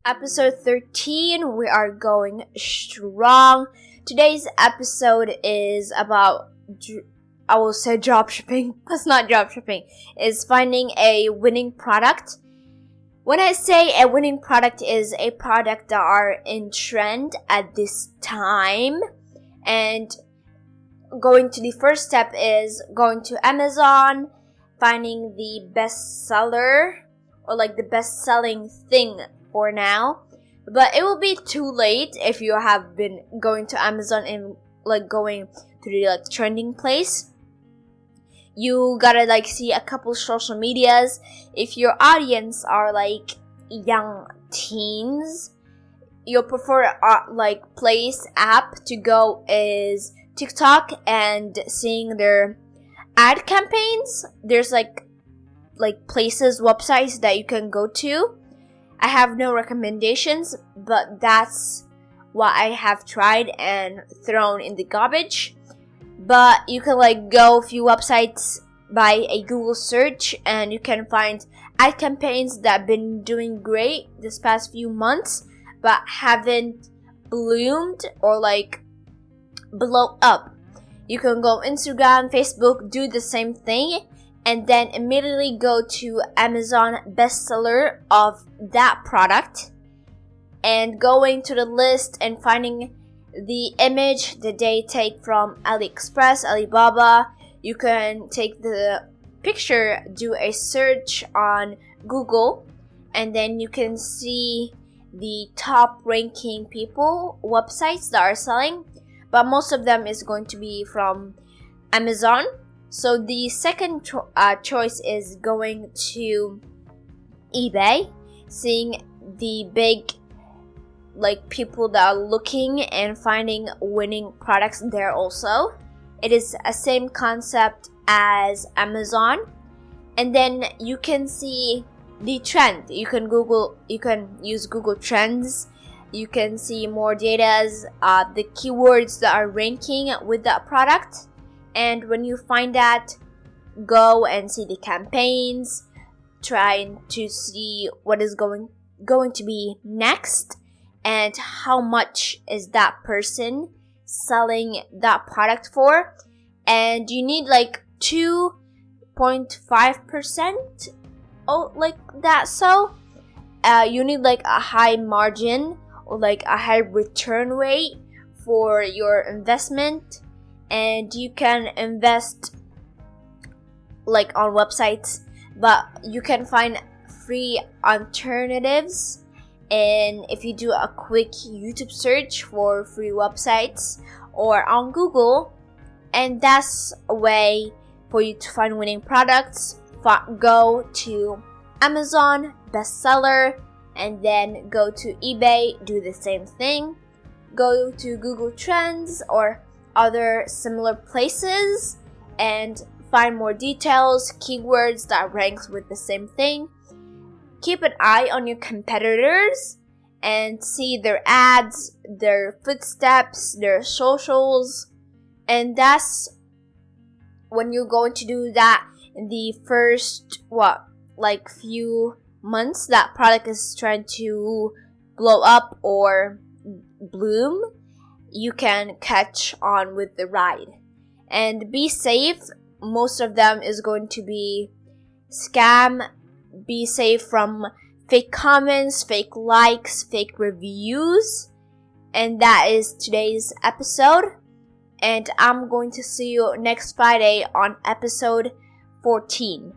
Episode 13, we are going strong. Today's episode is about, I will say dropshipping. That's not dropshipping. It's finding a winning product. When I say a winning product is a product that are in trend at this time. And going to the first step is going to Amazon, finding the bestseller or like the best-selling thing for now, but it will be too late if you have been going to Amazon and like going to the like trending place. You gotta like see a couple social medias. If your audience are like young teens, your preferred like place app to go is TikTok and seeing their ad campaigns. There's like places, websites that you can go to. I have no recommendations, but that's what I have tried and thrown in the garbage. But you can like go a few websites by a Google search and you can find ad campaigns that have been doing great this past few months but haven't bloomed or like blow up. You can go Instagram, Facebook, do the same thing, and then immediately go to Amazon bestseller of that product and going to the list and finding the image that they take from AliExpress, Alibaba. You can take the picture, do a search on Google, and then you can see the top ranking people, websites that are selling, but most of them is going to be from Amazon. So the second choice is going to eBay, seeing the big like people that are looking and finding winning products there also. It is a same concept as Amazon. And then you can see the trend. You can use Google Trends. You can see more data, the keywords that are ranking with that product. And when you find that, go and see the campaigns, trying to see what is going to be next and how much is that person selling that product for. And you need like 2.5%, like that. So you need like a high margin or like a high return rate for your investment. And you can invest like on websites, but you can find free alternatives. And if you do a quick YouTube search for free websites or on Google, and that's a way for you to find winning products. Go to Amazon bestseller and then go to eBay, do the same thing. Go to Google Trends or other similar places and find more details, keywords that ranks with the same thing. Keep an eye on your competitors and see their ads, their footsteps, their socials. And that's when you're going to do that in the first few months that product is trying to blow up or bloom. You can catch on with the ride and be safe. Most of them is going to be scam. Be safe from fake comments, fake likes, fake reviews. And that is today's episode, and I'm going to see you next Friday on episode 14.